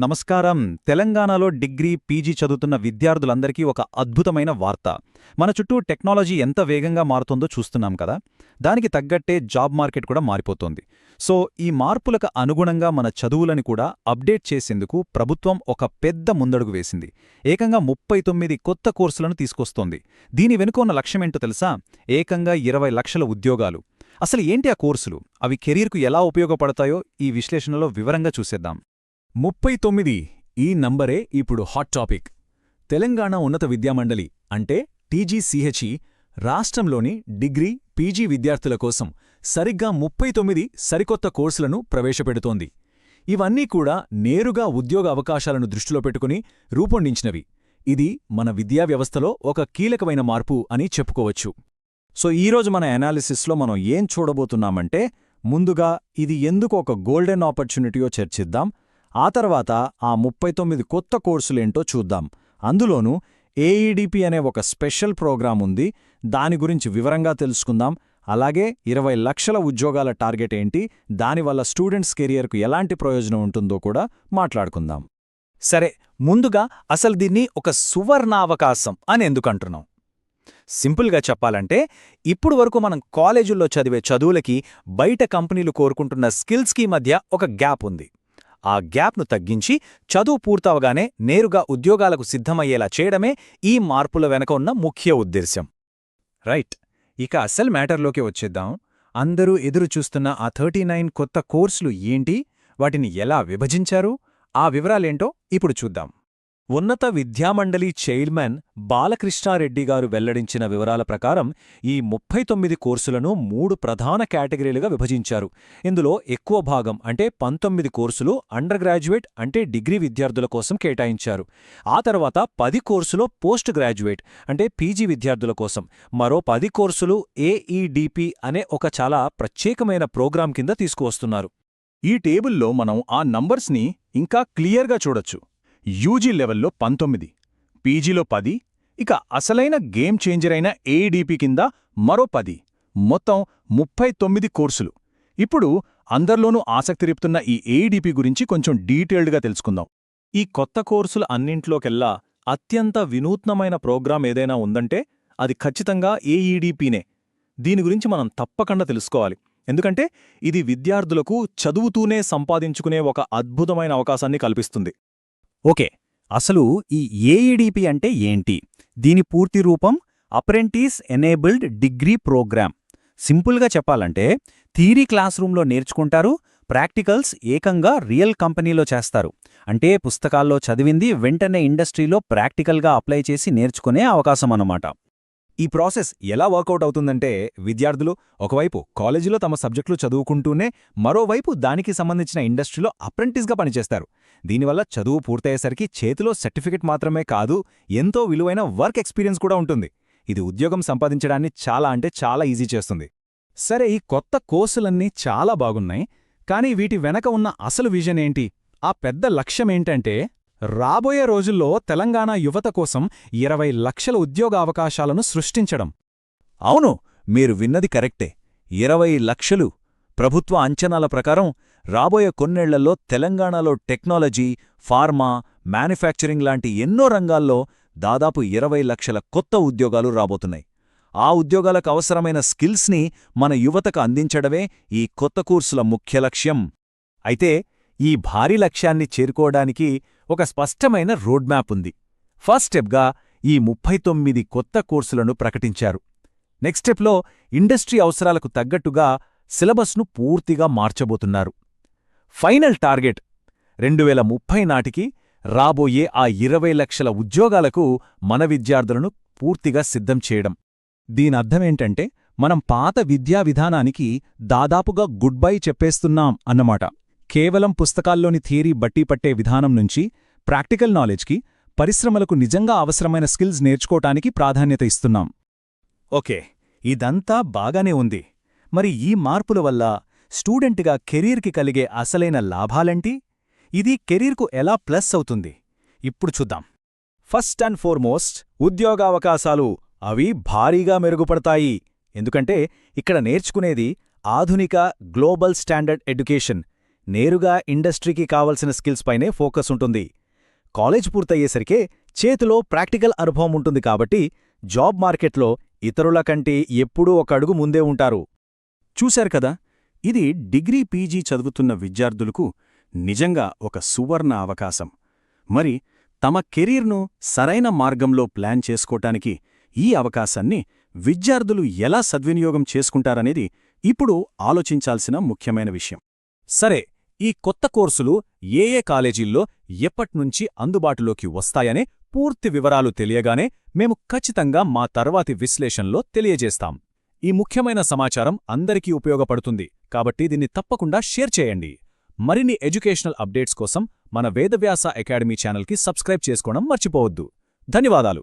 నమస్కారం. తెలంగాణలో degree, PG చదువుతున్న విద్యార్థులందరికీ ఒక అద్భుతమైన వార్త. మన చుట్టూ టెక్నాలజీ ఎంత వేగంగా మారుతోందో చూస్తున్నాం కదా. దానికి తగ్గట్టే జాబ్ మార్కెట్ కూడా మారిపోతోంది. సో ఈ మార్పులకు అనుగుణంగా మన చదువులని కూడా అప్డేట్ చేసేందుకు ప్రభుత్వం ఒక పెద్ద ముందడుగు వేసింది. ఏకంగా 39 కొత్త కోర్సులను తీసుకొస్తోంది. దీని వెనుక ఉన్న లక్ష్యమేంటో తెలుసా? ఏకంగా 20 లక్షల ఉద్యోగాలు. అసలు ఏంటి ఆ కోర్సులు? అవి కెరీర్కు ఎలా ఉపయోగపడతాయో ఈ విశ్లేషణలో వివరంగా చూసేద్దాం. 39 ఈ నంబరే ఇప్పుడు హాట్ టాపిక్. తెలంగాణ ఉన్నత విద్యామండలి అంటే టీజీసీహెచ్ఈ రాష్ట్రంలోని డిగ్రీ, పీజీ విద్యార్థుల కోసం సరిగ్గా 39 సరికొత్త కోర్సులను ప్రవేశపెడుతోంది. ఇవన్నీ కూడా నేరుగా ఉద్యోగ అవకాశాలను దృష్టిలో పెట్టుకుని రూపొందించినవి. ఇది మన విద్యా వ్యవస్థలో ఒక కీలకమైన మార్పు అని చెప్పుకోవచ్చు. సో ఈరోజు మన అనాలిసిస్లో మనం ఏం చూడబోతున్నామంటే, ముందుగా ఇది ఎందుకు ఒక గోల్డెన్ ఆపర్చునిటీయో చర్చిద్దాం. ఆ తర్వాత ఆ 39 కొత్త కోర్సులేంటో చూద్దాం. అందులోనూ ఏఈడిపి అనే ఒక స్పెషల్ ప్రోగ్రాం ఉంది. దాని గురించి వివరంగా తెలుసుకుందాం. అలాగే 20 లక్షల ఉద్యోగాల టార్గెట్ ఏంటి, దానివల్ల స్టూడెంట్స్ కెరియర్కు ఎలాంటి ప్రయోజనం ఉంటుందో కూడా మాట్లాడుకుందాం. సరే, ముందుగా అసలు దీన్ని ఒక సువర్ణావకాశం అని ఎందుకంటున్నాం? సింపుల్గా చెప్పాలంటే, ఇప్పుడు వరకు మనం కాలేజీల్లో చదివే చదువులకి బయట కంపెనీలు కోరుకుంటున్న స్కిల్స్కి మధ్య ఒక గ్యాప్ ఉంది. ఆ గ్యాప్ను తగ్గించి చదువు పూర్తవగానే నేరుగా ఉద్యోగాలకు సిద్ధమయ్యేలా చేయడమే ఈ మార్పుల వెనక ఉన్న ముఖ్య ఉద్దేశ్యం. రైట్. ఇక అసలు మ్యాటర్లోకి వచ్చేద్దాం. అందరూ ఎదురుచూస్తున్న ఆ 39 కొత్త కోర్సులు ఏంటి, వాటిని ఎలా విభజించారు, ఆ వివరాలేంటో ఇప్పుడు చూద్దాం. ఉన్నత విద్యామండలి చైర్మన్ బాలకృష్ణారెడ్డి గారు వెల్లడించిన వివరాల ప్రకారం ఈ 39 కోర్సులను 3 ప్రధాన కేటగిరీలుగా విభజించారు. ఇందులో ఎక్కువ భాగం అంటే 19 కోర్సులు అండర్ గ్రాడ్యుయేట్ అంటే డిగ్రీ విద్యార్థుల కోసం కేటాయించారు. ఆ తర్వాత 10 కోర్సులు పోస్ట్ గ్రాడ్యుయేట్ అంటే పీజీ విద్యార్థుల కోసం, మరో 10 కోర్సులు ఏఈడిపి అనే ఒక చాలా ప్రత్యేకమైన ప్రోగ్రాం కింద తీసుకువస్తున్నారు. ఈ టేబుల్లో మనం ఆ నంబర్స్ని ఇంకా క్లియర్గా చూడొచ్చు. యూజీ లెవెల్లో 19, పీజీలో 10, ఇక అసలైన గేమ్ చేంజర్ అయిన ఏఈడిపి కింద మరో 10, మొత్తం 39 కోర్సులు. ఇప్పుడు అందరిలోనూ ఆసక్తి రేపుతున్న ఈ ఏఈడిపి గురించి కొంచెం డీటెయిల్డ్గా తెలుసుకుందాం. ఈ కొత్త కోర్సుల అన్నింట్లోకెల్లా అత్యంత వినూత్నమైన ప్రోగ్రాం ఏదైనా ఉందంటే అది ఖచ్చితంగా ఏఈడిపినే. దీని గురించి మనం తప్పకుండా తెలుసుకోవాలి. ఎందుకంటే ఇది విద్యార్థులకు చదువుతూనే సంపాదించుకునే ఒక అద్భుతమైన అవకాశాన్ని కల్పిస్తుంది. ఓకే, అసలు ఈ ఏఈడిపి అంటే ఏంటి? దీని పూర్తి రూపం అప్రెంటిస్ ఎనేబుల్డ్ డిగ్రీ ప్రోగ్రామ్. సింపుల్గా చెప్పాలంటే థియరీ క్లాస్ రూంలో నేర్చుకుంటారు, ప్రాక్టికల్స్ ఏకంగా రియల్ కంపెనీలో చేస్తారు. అంటే పుస్తకాల్లో చదివింది వెంటనే ఇండస్ట్రీలో ప్రాక్టికల్గా అప్లై చేసి నేర్చుకునే అవకాశం అన్నమాట. ఈ ప్రాసెస్ ఎలా వర్కౌట్ అవుతుందంటే, విద్యార్థులు ఒకవైపు కాలేజీలో తమ సబ్జెక్టులు చదువుకుంటూనే మరోవైపు దానికి సంబంధించిన ఇండస్ట్రీలో అప్రెంటిస్గా పనిచేస్తారు. దీనివల్ల చదువు పూర్తయ్యేసరికి చేతిలో సర్టిఫికెట్ మాత్రమే కాదు, ఎంతో విలువైన వర్క్ ఎక్స్పీరియన్స్ కూడా ఉంటుంది. ఇది ఉద్యోగం సంపాదించడాన్ని చాలా ఈజీ చేస్తుంది. సరే, ఈ కొత్త కోర్సులన్నీ చాలా బాగున్నాయి, కానీ వీటి వెనక ఉన్న అసలు విజన్ ఏంటి? ఆ పెద్ద లక్ష్యమేంటంటే, రాబోయే రోజుల్లో తెలంగాణ యువత కోసం 20 లక్షల ఉద్యోగావకాశాలను సృష్టించడం. అవును, మీరు విన్నది కరెక్టే. 20 లక్షలు. ప్రభుత్వ అంచనాల ప్రకారం రాబోయే కొన్నేళ్లలో తెలంగాణలో టెక్నాలజీ, ఫార్మా, మ్యానుఫ్యాక్చరింగ్ లాంటి ఎన్నో రంగాల్లో దాదాపు 20 లక్షల కొత్త ఉద్యోగాలు రాబోతున్నాయి. ఆ ఉద్యోగాలకు అవసరమైన స్కిల్స్ని మన యువతకు అందించడమే ఈ కొత్త కోర్సుల ముఖ్య లక్ష్యం. అయితే ఈ భారీ లక్ష్యాన్ని చేరుకోవడానికి ఒక స్పష్టమైన రోడ్ మ్యాప్ ఉంది. ఫస్ట్ స్టెప్గా ఈ 39 కొత్త కోర్సులను ప్రకటించారు. నెక్స్ట్ స్టెప్లో ఇండస్ట్రీ అవసరాలకు తగ్గట్టుగా సిలబస్ను పూర్తిగా మార్చబోతున్నారు. ఫైనల్ టార్గెట్ 2030 నాటికి రాబోయే ఆ 20 లక్షల ఉద్యోగాలకు మన విద్యార్థులను పూర్తిగా సిద్ధం చేయడం. దీనర్థమేంటంటే, మనం పాత విద్యా విధానానికి దాదాపుగా గుడ్ బై చెప్పేస్తున్నాం అన్నమాట. కేవలం పుస్తకాల్లోని థియరీ బట్టి పట్టే విధానం నుంచి ప్రాక్టికల్ నాలెడ్జ్కి, పరిశ్రమలకు నిజంగా అవసరమైన స్కిల్స్ నేర్చుకోటానికి ప్రాధాన్యత ఇస్తున్నాం. ఓకే, ఇదంతా బాగానే ఉంది. మరి ఈ మార్పుల వల్ల స్టూడెంట్గా కెరీర్కి కలిగే అసలైన లాభాలేంటి? ఇది కెరీర్కు ఎలా ప్లస్ అవుతుంది? ఇప్పుడు చూద్దాం. ఫస్ట్ అండ్ ఫార్మోస్ట్, ఉద్యోగావకాశాలు అవి భారీగా మెరుగుపడతాయి. ఎందుకంటే ఇక్కడ నేర్చుకునేది ఆధునిక గ్లోబల్ స్టాండర్డ్ ఎడ్యుకేషన్, నేరుగా ఇండస్ట్రీకి కావలసిన స్కిల్స్ పైనే ఫోకస్ ఉంటుంది. కాలేజ్ పూర్తయ్యేసరికే చేతిలో ప్రాక్టికల్ అనుభవం ఉంటుంది కాబట్టి జాబ్ మార్కెట్లో ఇతరుల కంటే ఎప్పుడూ ఒక అడుగు ముందే ఉంటారు. చూశారు కదా, ఇది డిగ్రీ పీజీ చదువుతున్న విద్యార్థులకు నిజంగా ఒక సువర్ణ అవకాశం. మరి తమ కెరీర్ను సరైన మార్గంలో ప్లాన్ చేసుకోటానికి ఈ అవకాశాన్ని విద్యార్థులు ఎలా సద్వినియోగం చేసుకుంటారనేది ఇప్పుడు ఆలోచించాల్సిన ముఖ్యమైన విషయం. సరే, ఈ కొత్త కోర్సులు ఏ కాలేజీల్లో ఎప్పట్నుంచి అందుబాటులోకి వస్తాయనే పూర్తి వివరాలు తెలియగానే మేము ఖచ్చితంగా మా తర్వాతి విశ్లేషణలో తెలియజేస్తాం. ఈ ముఖ్యమైన సమాచారం అందరికీ ఉపయోగపడుతుంది కాబట్టి దీన్ని తప్పకుండా షేర్ చేయండి. మరిన్ని ఎడ్యుకేషనల్ అప్డేట్స్ కోసం మన వేదవ్యాస అకాడమీ ఛానల్కి సబ్స్క్రైబ్ చేసుకోవడం మర్చిపోవద్దు. ధన్యవాదాలు.